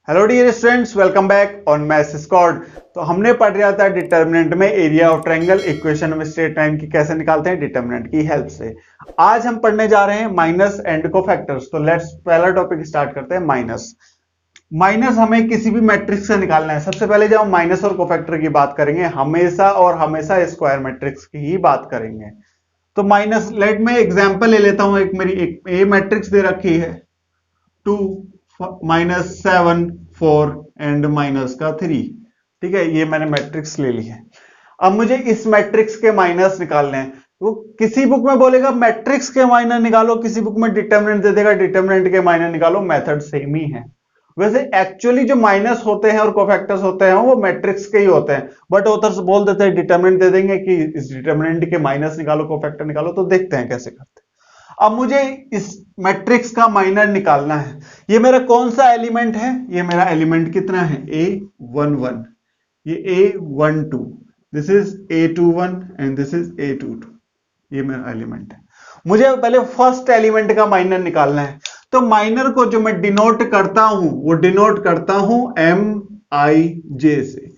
Hello dear students, welcome back on maths squad. तो हमने पढ़ रहा था डिटर्मिनेंट में एरिया ऑफ ट्रायंगल, इक्वेशन में स्ट्रेट लाइन की कैसे निकालते हैं डिटर्मिनेंट की हेल्प से। आज हम पढ़ने जा रहे हैं माइनस एंड कोफैक्टर्स। तो लेट्स पहला टॉपिक स्टार्ट करते हैं माइनस। माइनस हमें किसी भी मैट्रिक्स से निकालना है। सबसे पहले जब हम माइनस और कोफैक्टर की बात करेंगे हमेशा और हमेशा स्क्वायर मैट्रिक्स की ही बात करेंगे। तो माइनस, लेट में एग्जांपल ले लेता हूं। एक मेरी एक ए मैट्रिक्स दे रखी है 2 -7 4 एंड माइनस का 3। ठीक है, ये मैंने मैट्रिक्स ले ली है। अब मुझे इस मैट्रिक्स के माइनस निकालने हैं। वो किसी बुक में बोलेगा मैट्रिक्स के माइनस निकालो, किसी बुक में डिटर्मिनेंट दे देगा डिटर्मिनेंट के माइनस निकालो। मेथड सेम ही है। वैसे एक्चुअली जो माइनस होते हैं और कोफैक्टर्स होते हैं वो मैट्रिक्स के ही होते हैं, बट ऑथर्स बोल देते हैं डिटर्मिनेंट दे देंगे कि इस डिटर्मिनेंट के माइनस निकालो, कोफैक्टर निकालो। तो देखते हैं कैसे करते हैं। अब मुझे इस मैट्रिक्स का माइनर निकालना है। ये मेरा कौन सा एलिमेंट है? ये मेरा एलिमेंट कितना है? A11, ये A12, this is A21 and this is A22। ये मेरा एलिमेंट है। मुझे पहले फर्स्ट एलिमेंट का माइनर निकालना है। तो माइनर को जो मैं डिनोट करता हूं वो डिनोट करता हूं MIJ से।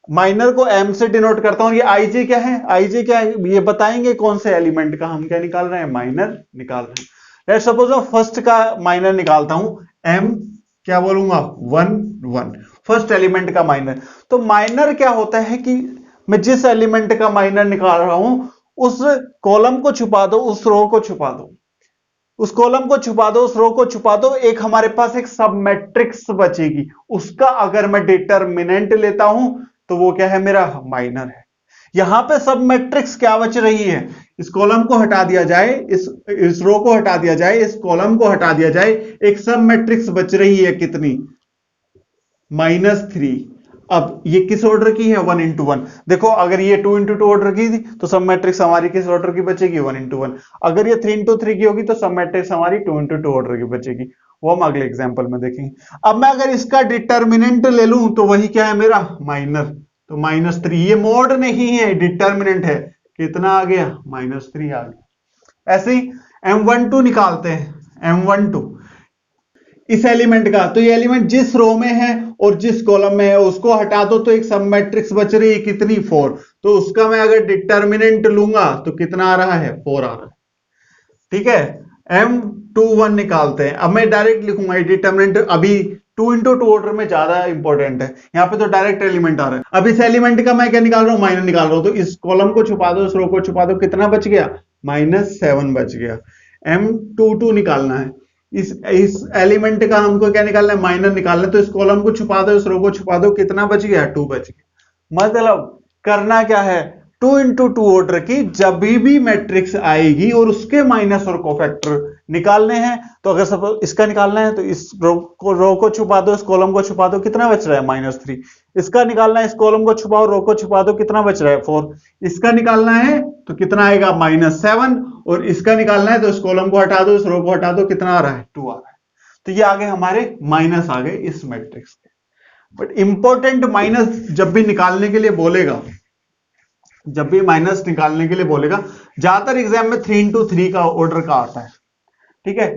माइनर को M से डिनोट करता हूं। ये IJ क्या है? IJ क्या है ये बताएंगे। कौन से एलिमेंट का हम क्या निकाल रहे हैं? माइनर निकाल रहे हैं। लेट्स सपोज मैं फर्स्ट का माइनर निकालता हूं। M क्या बोलूंगा? 1 फर्स्ट एलिमेंट का माइनर। तो माइनर क्या होता है कि मैं जिस एलिमेंट का माइनर निकाल रहा हूं उस कॉलम को छुपा दो, उस रो को छुपा दो, उस कॉलम को छुपा दो, उस रो को छुपा दो। एक हमारे पास एक सब मैट्रिक्स बचेगी, उसका अगर मैं डिटर्मिनेंट लेता हूं तो वो क्या है? मेरा माइनर है। यहां पे सब मैट्रिक्स क्या बच रही है? इस कॉलम को हटा दिया जाए, इस रो को हटा दिया जाए, इस कॉलम को हटा दिया जाए, एक सब मैट्रिक्स बच रही है कितनी? -3। अब ये किस ऑर्डर की है? 1 into 1। देखो अगर ये 2 into 2 ऑर्डर की थी तो सब मैट्रिक्स हमारी किस ऑर्डर की बचेगी? 1 into 1। अगर ये 3 into 3 की होगी तो सब मैट्रिक्स हमारी 2 into 2 ऑर्डर की बचेगी। वो हम अगले एग्जांपल में देखेंगे। अब मैं अगर इसका डिटर्मिनेंट ले लूं तो वही क्या है मेरा? माइनर। तो -3। ये मोड नहीं है, डिटर्मिनेंट है। कितना आ गया? -3 आ गया। ऐसे ही M12 निकालते हैं। M12 इस एलिमेंट का, तो ये एलिमेंट जिस रो में है और जिस कॉलम में है उसको हटा दो तो एक सब मैट्रिक्स बच रही है कितनी? 4। तो उसका मैं अगर डिटर्मिनेंट लूंगा तो कितना आ रहा है? 4 आ रहा है। ठीक है, M21 निकालते हैं। अब मैं डायरेक्ट लिखूंगा डिटर्मिनेंट। अभी 2 into 2 ऑर्डर में ज्यादा इंपॉर्टेंट है, यहाँ पे तो डायरेक्ट एलिमेंट आ रहा है। अब इस एलिमेंट का मैं क्या निकाल रहा हूं? माइनर निकाल रहा हूं। तो इस कॉलम को छुपा दो, इस रो को छुपा दो, कितना बच गया? -7 बच गया। M22 निकालना है। इस एलिमेंट का हमको क्या निकालना है? माइनर निकालना है। तो इस कॉलम को छुपा दो, इस रो को छुपा दो, कितना बच गया? 2 बच गया। मतलब करना क्या है? 2 into 2 ऑर्डर की जब भी मैट्रिक्स आएगी और उसके माइनस और कोफैक्टर निकालने हैं। तो अगर सपोज इसका निकालना है तो इस रो को छुपा दो, इस कॉलम को छुपा दो, कितना बच रहा है? -3। इसका निकालना है, इस कॉलम को छुपाओ, रो को छुपा दो, कितना बच रहा है? 4। इसका निकालना है तो कितना आएगा? -7। और इसका निकालना है तो इस कॉलम को हटा दो, इस रो को हटा दो, कितना आ रहा है? 2 आ रहा है। तो ये आगे हमारे माइनस आ गए इस मैट्रिक्स के। बट इंपॉर्टेंट, माइनस जब भी निकालने के लिए बोलेगा, जब भी माइनस निकालने के लिए बोलेगा, ज्यादातर एग्जाम में 3 into 3 का ऑर्डर का आता है। ठीक है,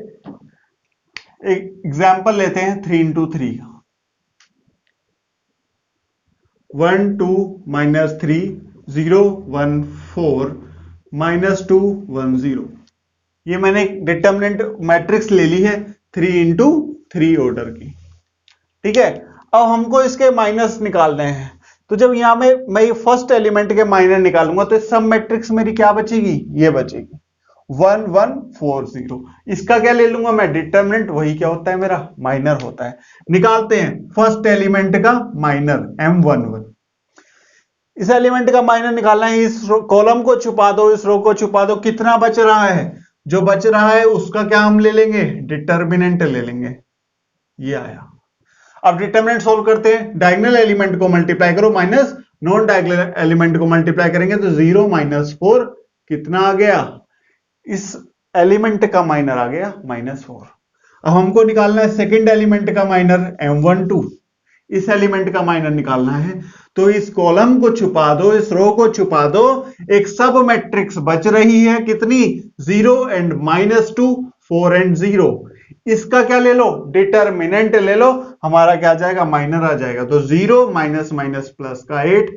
एक एग्जाम्पल लेते हैं 3 into 3। 1 2 -3 0 1 4 -2 1 0। ये मैंने डिटर्मिनेंट मैट्रिक्स ले ली है 3 into 3 ऑर्डर की। ठीक है, अब हमको इसके माइनस निकालने हैं। तो जब यहां में मैं ये फर्स्ट एलिमेंट के माइनर निकालूंगा तो सब मैट्रिक्स मेरी क्या बचेगी? ये बचेगी 1 1 4 0। इसका क्या ले लूंगा मैं? डिटर्मिनेंट। वही क्या होता है? मेरा माइनर होता है। निकालते हैं फर्स्ट एलिमेंट का माइनर M11। इस एलिमेंट का माइनर निकालना है। इस कॉलम को छुपा दो, इस रो को छुपा दो, कितना बच रहा है? जो बच रहा है उसका क्या हम ले लेंगे? डिटर्मिनेंट ले लेंगे। ये आया। अब डिटर्मिनेंट सोल्व करते हैं। डायगोनल एलिमेंट को मल्टीप्लाई करो माइनस नॉन डायगोनल एलिमेंट को मल्टीप्लाई करेंगे तो 0 -4 कितना आ गया? इस एलिमेंट का माइनर आ गया -4। अब हमको निकालना है सेकंड एलिमेंट का माइनर M12। इस एलिमेंट का माइनर निकालना है तो इस कॉलम को छुपा दो, इस रो को छुपा दो, एक सब मैट्रिक्स बच रही है कितनी? 0 एंड -2 4 एंड 0। इसका क्या ले लो, डिटर्मिनेंट ले लो, हमारा क्या आ जाएगा, माइनर आ जाएगा। तो 0 माइनस माइनस प्लस का 8,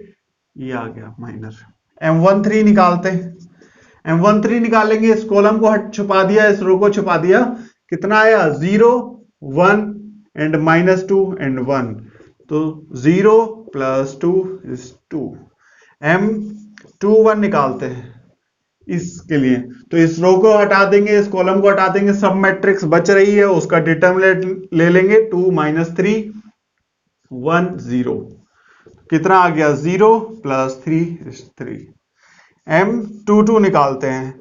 ये आ गया माइनर। M13 निकालते हैं। M13 निकालेंगे, इस कॉलम को हट छुपा दिया, इस रो को छुपा दिया, कितना आया 0 1 एंड -2 एंड 1, तो 0 + 2 इज 2। M21 निकालते हैं इसके लिए, तो इस रो को हटा देंगे, इस कॉलम को हटा देंगे, सब मैट्रिक्स बच रही है, उसका डिटर्मिनेंट ले लेंगे, 2 - 3 1 0, कितना आ गया 0 + 3 is 3। M22 निकालते हैं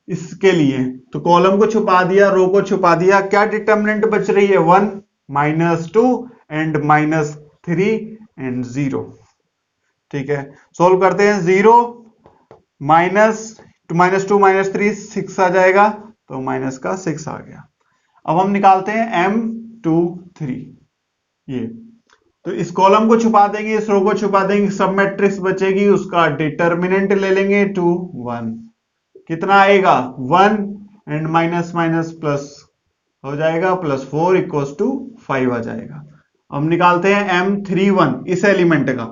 इसके लिए, तो कॉलम को छुपा दिया, रो को छुपा दिया, क्या डिटर्मिनेंट बच रही है 1 -2 एंड -3 एंड 0। ठीक है, सोल्व करते हैं। 0 -2 -3 6 आ जाएगा, तो माइनस का 6 आ गया। अब हम निकालते हैं M23, ये तो इस कॉलम को छुपा देंगे, इस रो को छुपा देंगे, सब मैट्रिक्स बचेगी, उसका डिटर्मिनेंट ले लेंगे 2 1, कितना आएगा 1 एंड माइनस माइनस प्लस हो जाएगा, +4 = 5 आ जाएगा। हम निकालते हैं M31 इस एलिमेंट का,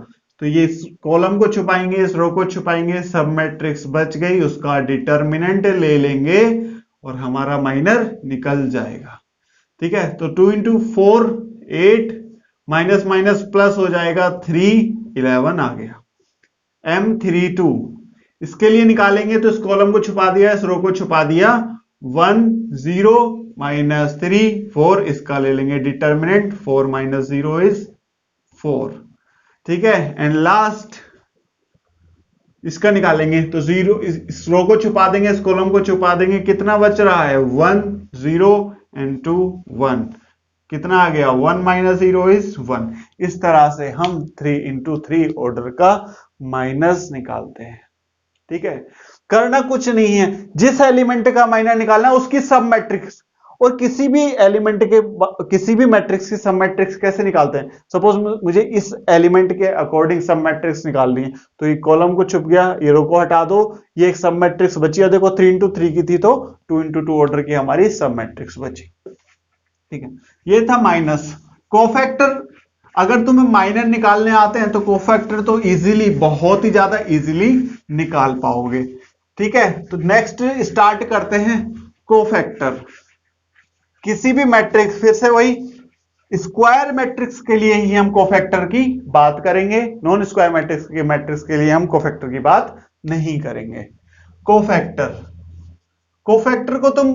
तो ये इस कॉलम को छुपाएंगे, इस रो को छुपाएंगे, सब मैट्रिक्स बच गई, उसका डिटर्मिनेंट ले लेंगे और हमारा माइनर निकल जाएगा। ठीक है, तो 2 × 4 8, माइनस माइनस प्लस हो जाएगा 3 11 आ गया। M32 इसके लिए निकालेंगे, तो इस कॉलम को छुपा दिया, इस रो को छुपा दिया, 1 0 -3 4, इसका ले लेंगे डिटर्मिनेंट, 4 - 0 इज 4। ठीक है, एंड लास्ट इसका निकालेंगे, तो 0 इस रो को छुपा देंगे, इस कॉलम को छुपा देंगे, कितना बच रहा है 1 0 एंड 2 1, कितना आ गया 1 - 0 इज 1। इस तरह से हम 3 × 3 ऑर्डर का माइनस निकालते हैं। ठीक है, करना कुछ नहीं है, जिस एलिमेंट का माइनर निकालना है उसकी सब मैट्रिक्स, और किसी भी एलिमेंट के किसी भी मैट्रिक्स की सब मैट्रिक्स कैसे निकालते हैं। सपोज मुझे इस एलिमेंट के अकॉर्डिंग सब मैट्रिक्स निकालनी है, तो ये कॉलम को छुप गया, ये रो को हटा दो, ये एक सब मैट्रिक्स बची है, देखो 3 × 3 की थी, तो 2 × 2 ऑर्डर की हमारी सब मैट्रिक्स बची। ठीक है, ये था माइनस। कोफैक्टर, अगर तुम्हें माइनर निकालने आते हैं तो कोफैक्टर तो इजीली, बहुत ही ज्यादा इजीली निकाल पाओगे। ठीक है, तो नेक्स्ट स्टार्ट करते हैं कोफैक्टर। किसी भी मैट्रिक्स, फिर से वही स्क्वायर मैट्रिक्स के लिए ही हम कोफैक्टर की बात करेंगे, नॉन स्क्वायर मैट्रिक्स के लिए हम कोफैक्टर की बात नहीं करेंगे। कोफैक्टर, कोफैक्टर को तुम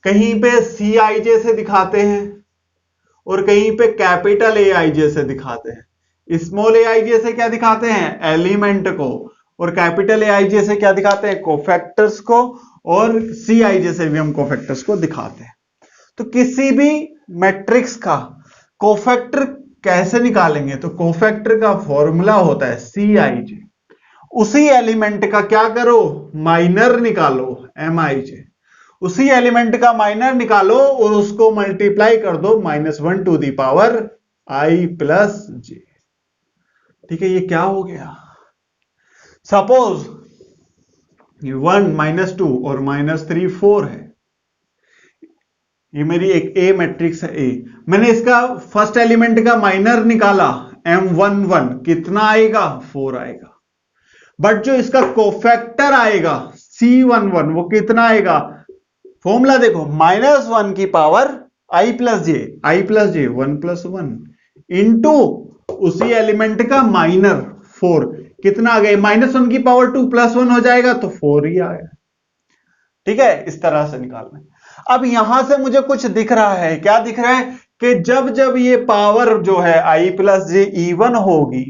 कहीं पे CIJ से दिखाते हैं और कहीं पे कैपिटल AIJ से दिखाते हैं। स्मॉल AIJ से क्या दिखाते हैं, एलिमेंट को, और कैपिटल AIJ से क्या दिखाते हैं, कोफैक्टर्स को, और CIJ से भी हम कोफैक्टर्स को दिखाते हैं। तो किसी भी मैट्रिक्स का कोफैक्टर कैसे निकालेंगे, तो कोफैक्टर का फॉर्मूला होता है CIJ, उसी एलिमेंट का क्या करो, माइनर निकालो, MIJ, उसी एलिमेंट का माइनर निकालो और उसको मल्टीप्लाई कर दो -1 to the power I + J। ठीक है, ये क्या हो गया, सपोज 1 -2 और -3 4 है, ये मेरी एक A मैट्रिक्स है A, मैंने इसका फर्स्ट एलिमेंट का माइनर निकाला M11, कितना आएगा 4 आएगा, बट जो इसका कोफैक्टर आएगा C11 वो कितना आएगा, फॉर्मूला देखो, -1 की पावर I + J 1 + 1 इंटू उसी एलिमेंट का माइनर 4, कितना आ गया, -1 की पावर 2 + 1 हो जाएगा, तो 4 ही आएगा। ठीक है, इस तरह से निकालना है। अब यहां से मुझे कुछ दिख रहा है, क्या दिख रहा है, कि जब जब ये पावर जो है I + J even होगी,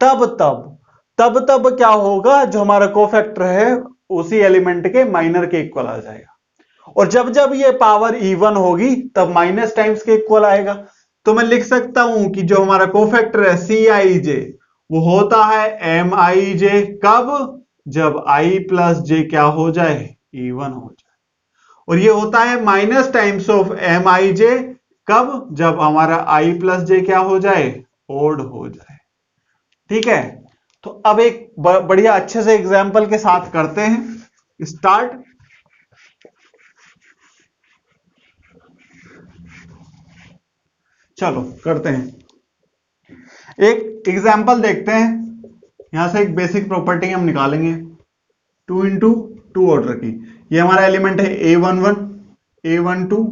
तब क्या होगा, जो हमारा कोफैक्टर है उसी एलिमेंट के माइनर के इक्वल आ जाएगा, और जब जब ये पावर इवन होगी तब माइनस टाइम्स के इक्वल आएगा। तो मैं लिख सकता हूं कि जो हमारा कोफैक्टर है CIJ वो होता है MIJ, कब, जब I + J क्या हो जाए, इवन हो जाए, और ये होता है माइनस टाइम्स ऑफ MIJ, कब, जब हमारा I + J क्या हो जाए, ओड हो जाए। ठीक है, तो अब एक बढ़िया अच्छे से एग्जाम्पल के साथ करते हैं स्टार्ट। चलो करते हैं, एक एग्जाम्पल देखते हैं। यहां से एक बेसिक प्रॉपर्टी हम निकालेंगे 2 इंटू 2 ऑर्डर की। ये हमारा एलिमेंट है A11, A12,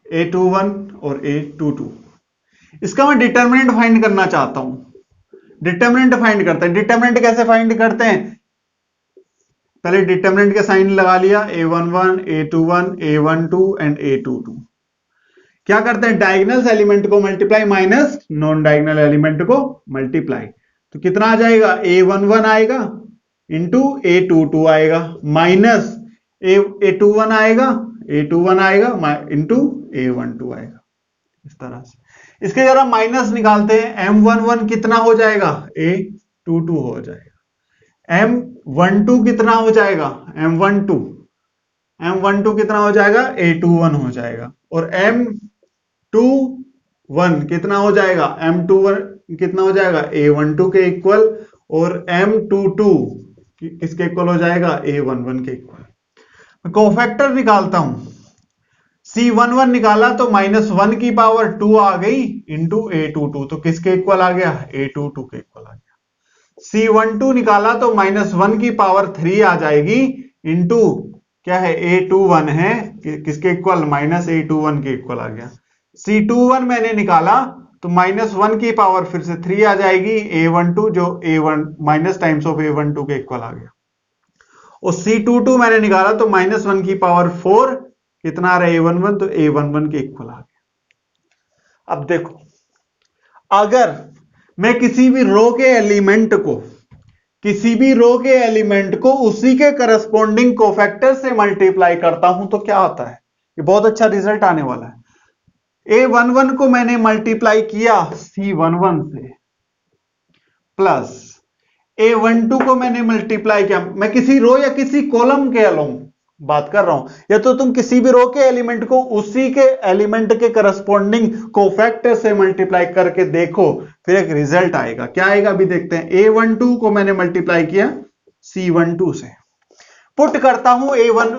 A21 और A22। इसका मैं डिटर्मिनेंट फाइंड करना चाहता हूं। डिटर्मिनेंट फाइंड करते हैं। डिटर्मिनेंट कैसे फाइंड करते हैं? पहले डिटर्मिनेंट के साइन लगा लिया, A11, A21, A12 and A22। क्या करते हैं? डायगोनल एलिमेंट को multiply minus non diagonal element को मल्टीप्लाई। तो कितना आ जाएगा? A11 आएगा इंटू A22 आएगा माइनस A21 आएगा, A21 आएगा इंटू A12 आएगा। इस तरह से इसके जरा माइनस निकालते हैं। M11 कितना हो जाएगा? A22 हो जाएगा। M12 कितना हो जाएगा? M12 कितना हो जाएगा? A21 हो जाएगा। और M21 कितना हो जाएगा? M21 कितना हो जाएगा? A12 के इक्वल। और M22 किसके इक्वल हो जाएगा? A11 के इक्वल। मैं कोफैक्टर निकालता हूं। C11 निकाला तो -1 की पावर 2 आ गई इंटू A22, तो किसके इक्वल आ गया? A22 के इक्वल आ गया। C12 निकाला तो -1 की पावर 3 आ जाएगी इंटू क्या है? A21 है, किसके इक्वल? -A21 के इक्वल आ गया। C21 मैंने निकाला तो -1 की पावर फिर से 3 आ जाएगी, A12 जो A1 minus times of A12 के इक्वल आ गया। और C22 मैंने निकाला तो -1 की पावर 4 कितना आ रहा है? A11, तो A11 के इक्वल आ गया। अब देखो, अगर मैं किसी भी रो के एलिमेंट को उसी के करस्पॉन्डिंग कोफैक्टर से मल्टीप्लाई करता हूं तो क्या होता है? ये बहुत अच्छा रिजल्ट आने वाला है। A11 को मैंने मल्टीप्लाई किया C11 से, प्लस A12 को मैंने मल्टीप्लाई किया। मैं किसी रो या किसी कॉलम के अलोंग बात कर रहा हूं, या तो तुम किसी भी रो के एलिमेंट को उसी के एलिमेंट के करस्पॉन्डिंग कोफैक्टर से मल्टीप्लाई करके देखो, फिर एक रिजल्ट आएगा। क्या आएगा अभी देखते हैं। A12 को मैंने मल्टीप्लाई किया C12 से, पुट करता हूं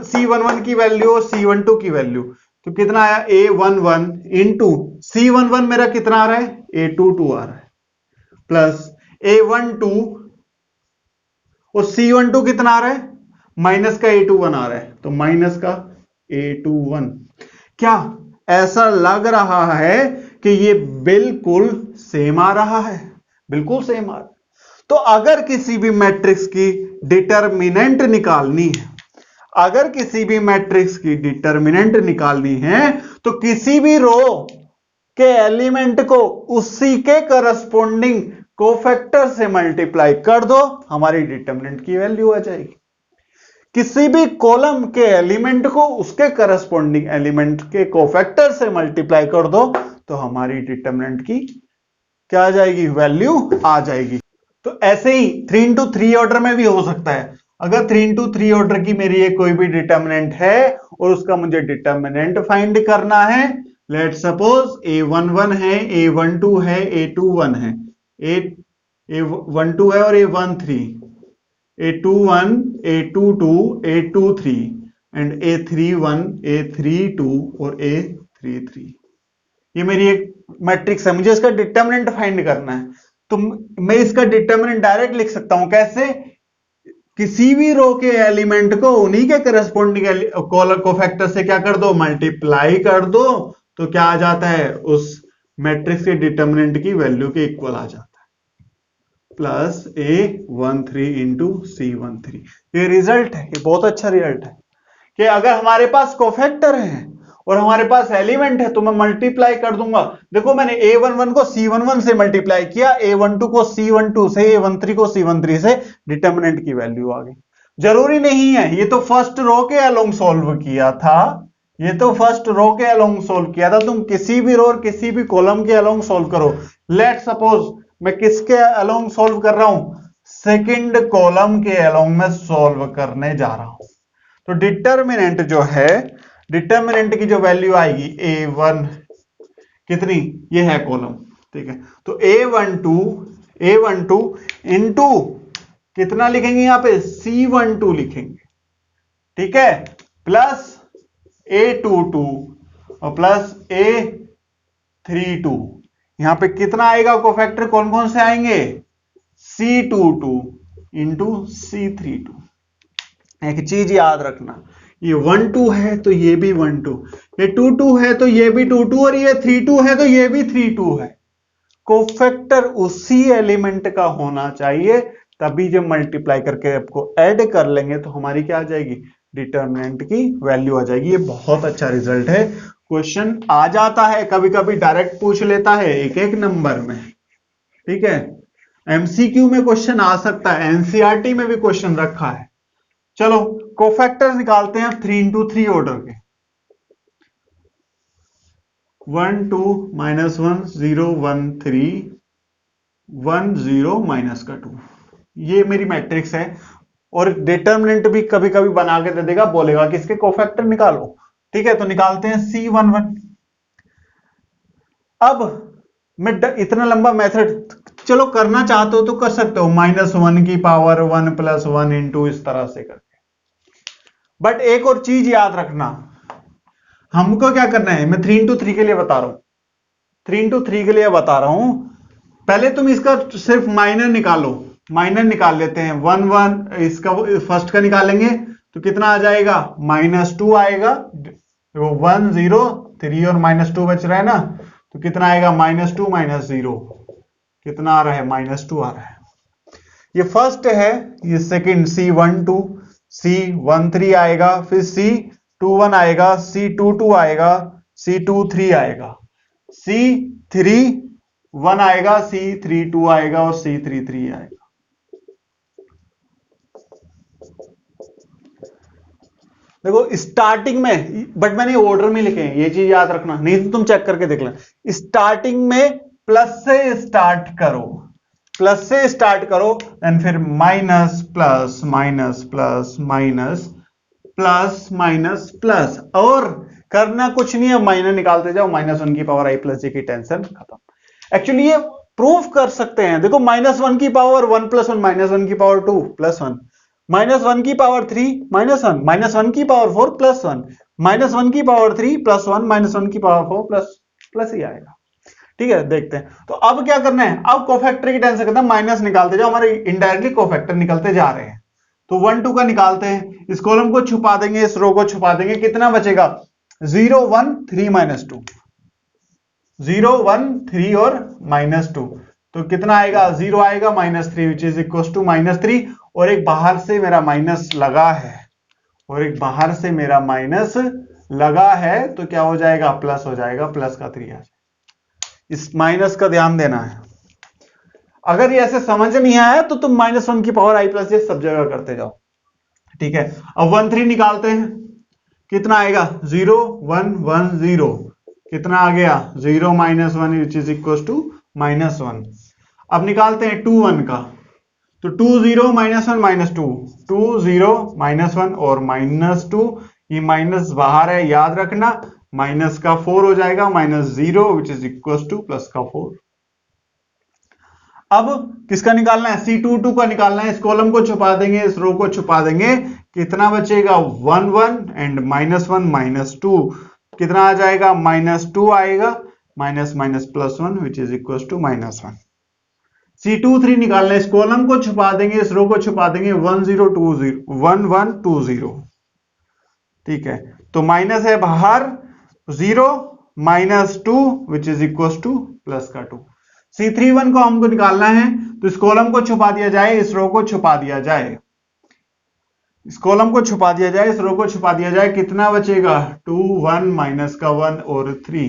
C11 की वैल्यू और C12 की वैल्यू, तो कितना आया? A11 इंटू C11 मेरा कितना आ रहा है? A22 आ रहा है, प्लस A12 और C12 कितना आ रहा है? माइनस का A21 आ रहा है, तो माइनस का A21। क्या ऐसा लग रहा है कि ये बिल्कुल सेम आ रहा है? बिल्कुल सेम आ रहा है। तो अगर किसी भी मैट्रिक्स की डिटर्मिनेंट निकालनी है, तो किसी भी रो के एलिमेंट को उसी के करस्पॉन्डिंग कोफैक्टर से मल्टीप्लाई कर दो, हमारी डिटर्मिनेंट की वैल्यू आ जाएगी। किसी भी कॉलम के एलिमेंट को उसके करस्पॉन्डिंग एलिमेंट के कोफैक्टर से मल्टीप्लाई कर दो, तो हमारी डिटर्मिनेंट की क्या आ जाएगी? वैल्यू आ जाएगी। तो ऐसे ही 3 इंटू 3 ऑर्डर में भी हो सकता है। अगर 3 इंटू 3 ऑर्डर की मेरी ये कोई भी डिटर्मिनेंट है और उसका मुझे डिटर्मिनेंट फाइंड करना है, लेट सपोज A11 है, A12 है, A21 है, A12 है और A13, A21, A22, A23 and A31, A32 और A33। ये मेरी एक मैट्रिक्स है, मुझे इसका डिटर्मिनेंट फाइंड करना है। तो मैं इसका डिटर्मिनेंट डायरेक्ट लिख सकता हूं। कैसे? किसी भी रो के एलिमेंट को उन्हीं के करस्पॉन्डिंग कोफैक्टर से क्या कर दो? मल्टीप्लाई कर दो, तो क्या आ जाता है? उस मैट्रिक्स के डिटर्मिनेंट की वैल्यू के इक्वल आ जाता है, प्लस A13 इंटू C13। ये रिजल्ट है, ये बहुत अच्छा रिजल्ट है कि अगर हमारे पास कोफैक्टर है और हमारे पास एलिमेंट है तो मैं मल्टीप्लाई कर दूंगा। देखो, मैंने A11 को C11 से मल्टीप्लाई किया, A12 को C12 से, A13 को C13 से, डिटर्मिनेंट की वैल्यू आ गई। जरूरी नहीं है, ये तो फर्स्ट रो के अलोंग सॉल्व किया था, तुम किसी भी रो और किसी भी कॉलम के अलोंग सॉल्व करो। लेट सपोज मैं किसके अलोंग सॉल्व कर रहा हूं? सेकंड कॉलम के अलोंग में सॉल्व करने जा रहा हूं। तो डिटर्मिनेंट जो है, डिटर्मिनेंट की जो वैल्यू आएगी A1 कितनी? ये है कॉलम, ठीक है। तो A12 इंटू कितना लिखेंगे? यहां पे C12 लिखेंगे, ठीक है, प्लस A22 और प्लस 32। यहां पे कितना आएगा कोफैक्टर, कौन कौन से आएंगे, C22 इंटू C32। एक चीज याद रखना, ये 1 2 है तो ये भी 1 2, ये 2 2 है तो ये भी 2 2, और ये 3 2 है तो ये भी 3 2 है। कोफैक्टर उसी एलिमेंट का होना चाहिए, तभी जब मल्टीप्लाई करके आपको ऐड कर लेंगे तो हमारी क्या आ जाएगी, डिटर्मिनेंट की वैल्यू आ जाएगी। ये बहुत अच्छा रिजल्ट है, क्वेश्चन आ जाता है, कभी कभी डायरेक्ट पूछ लेता है एक एक नंबर में, ठीक है। एमसीक्यू में क्वेश्चन आ सकता है, एनसीईआरटी में भी क्वेश्चन रखा है। चलो कोफैक्टर निकालते हैं 3 इंटू 3 ऑर्डर के, 1 2 -1 0 1 3 1 0 माइनस का 2, ये मेरी मैट्रिक्स है। और डिटर्मिनेंट भी कभी कभी बना के दे देगा, बोलेगा कि इसके कोफैक्टर निकालो, ठीक है। तो निकालते हैं C11। अब मैं इतना लंबा मेथड, चलो करना चाहते हो तो कर सकते हो, -1 की पावर 1 + 1 इंटू इस तरह से करके। बट एक और चीज याद रखना, हमको क्या करना है, मैं 3 इंटू 3 के लिए बता रहा हूं, 3 इंटू 3 के लिए बता रहा हूं। पहले तुम इसका सिर्फ माइनर निकालो, माइनर निकाल लेते हैं। 1 1 इसका फर्स्ट का निकालेंगे तो कितना आ जाएगा, -2 आएगा। वो 1 0 3 और -2 बच रहा है ना, तो कितना आएगा, -2 -0, कितना आ रहा है, -2 आ रहा है। ये फर्स्ट है। ये सेकंड C12 C13 आएगा, फिर C21 आएगा, C22 आएगा, C23 आएगा, C31 आएगा, C32 आएगा और C33 आएगा। देखो स्टार्टिंग में, बट मैंने ऑर्डर में लिखे हैं, ये चीज याद रखना, नहीं तो तुम चेक करके देख लेना। स्टार्टिंग में प्लस से स्टार्ट करो, प्लस से स्टार्ट करो, एंड फिर minus plus minus plus minus plus minus plus, और करना कुछ नहीं है, माइनस निकालते जाओ, -1 की पावर i + j की टेंशन खत्म। एक्चुअली ये प्रूफ कर सकते हैं, देखो -1 की पावर 1 + 1 -1 की पावर 2 + 1, -1 की पावर 3 -1, -1 की पावर 4 +1, -1 की पावर 3 +1, -1 की पावर 4 प्लस ही आएगा, ठीक है। देखते हैं, तो अब क्या करना है, अब कोफैक्टर की टेंशन करना, माइनस निकालते जाओ, हमारे इनडायरेक्टली कोफैक्टर निकलते जा रहे हैं। तो 1 2 का निकालते हैं, इस कॉलम को छुपा देंगे, इस रो को छुपा देंगे, कितना बचेगा, 0 1 3 -2, 0 1 3 और -2, तो कितना आएगा, 0 आएगा, -3 विच इज इक्वल टू -3, और एक बाहर से मेरा माइनस लगा है, और एक बाहर से मेरा माइनस लगा है, तो क्या हो जाएगा, प्लस हो जाएगा, प्लस का 3 आ जाएगा। इस माइनस का ध्यान देना है, अगर ये ऐसे समझ नहीं आया तो तुम -1 की पावर i + j सब जगह करते जाओ, ठीक है। अब 1 3 निकालते हैं, कितना आएगा, 0 1 1 0, कितना आ गया, 0 -1 विच इज इक्वल टू -1। अब निकालते हैं 2 1 का, तो 2 0 -1 -2, 2 0 -1 और -2, ये माइनस बाहर है, याद रखना, माइनस का 4 हो जाएगा, -0 विच इज इक्वल टू प्लस का 4। अब किसका निकालना है, C22 का निकालना है, इस कॉलम को छुपा देंगे, इस रो को छुपा देंगे, कितना बचेगा, 1 1 एंड -1 -2, कितना आ जाएगा, -2 आएगा, minus +1 which is equal to -1। C23 निकालना है, इस कॉलम को छुपा देंगे, इस रो को छुपा देंगे, 1 0 2 0 1 1 2 0, ठीक है। तो माइनस है बाहर, 0 -2 विच इज इक्वल टू प्लस का 2। C31 को हमको निकालना है, तो इस कॉलम को छुपा दिया जाए, इस रो को छुपा दिया जाए, इस कॉलम को छुपा दिया जाए, इस रो को छुपा दिया जाए, कितना बचेगा, 2 1 माइनस का 1 और 3,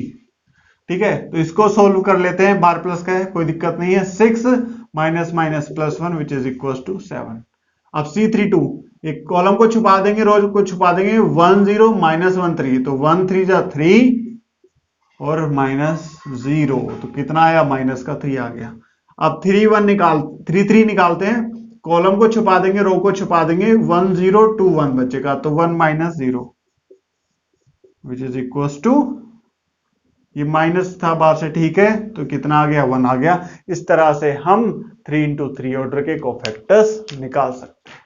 ठीक है। तो इसको सोल्व कर लेते हैं, बार प्लस का है, कोई दिक्कत नहीं है, 6 -1 विच इज इक्वल टू 7। अब C32, एक कॉलम को छुपा देंगे, रो को छुपा देंगे, 1 0 -1 3, तो 1 3 जा 3 और -0, तो कितना आया, माइनस का 3 आ गया। अब 3 3 निकालते हैं, कॉलम को छुपा देंगे, रो को छुपा देंगे, 1 0 2 1 बचेगा, तो 1 -0 विच इज इक्वल टू, ये माइनस था बाहर से, ठीक है, तो कितना आ गया, 1 आ गया। इस तरह से हम 3 इंटू 3 ऑर्डर के कोफैक्टर्स निकाल सकते हैं।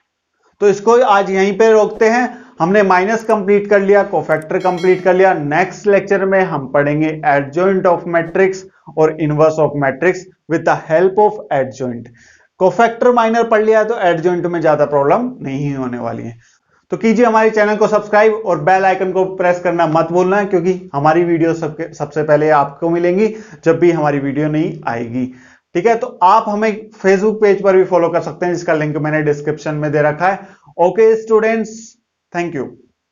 तो इसको आज यहीं पे रोकते हैं। हमने माइनस कंप्लीट कर लिया, कोफैक्टर कंप्लीट कर लिया। नेक्स्ट लेक्चर में हम पढ़ेंगे एडजॉइंट ऑफ मैट्रिक्स और inverse of matrix with the help of adjoint. Cofactor minor पढ़ लिया तो एडजॉइंट में ज्यादा प्रॉब्लम नहीं होने वाली है। तो कीजिए हमारे चैनल को सब्सक्राइब और बेल आइकन को प्रेस करना मत भूलना, क्योंकि हमारी वीडियो सबसे पहले आपको मिलेंगी जब भी हमारी वीडियो नहीं आएगी। ठीक है, तो आप हमें फेसबुक पेज पर भी फॉलो कर सकते हैं, जिसका लिंक मैंने डिस्क्रिप्शन में दे रखा है। Okay students, thank you.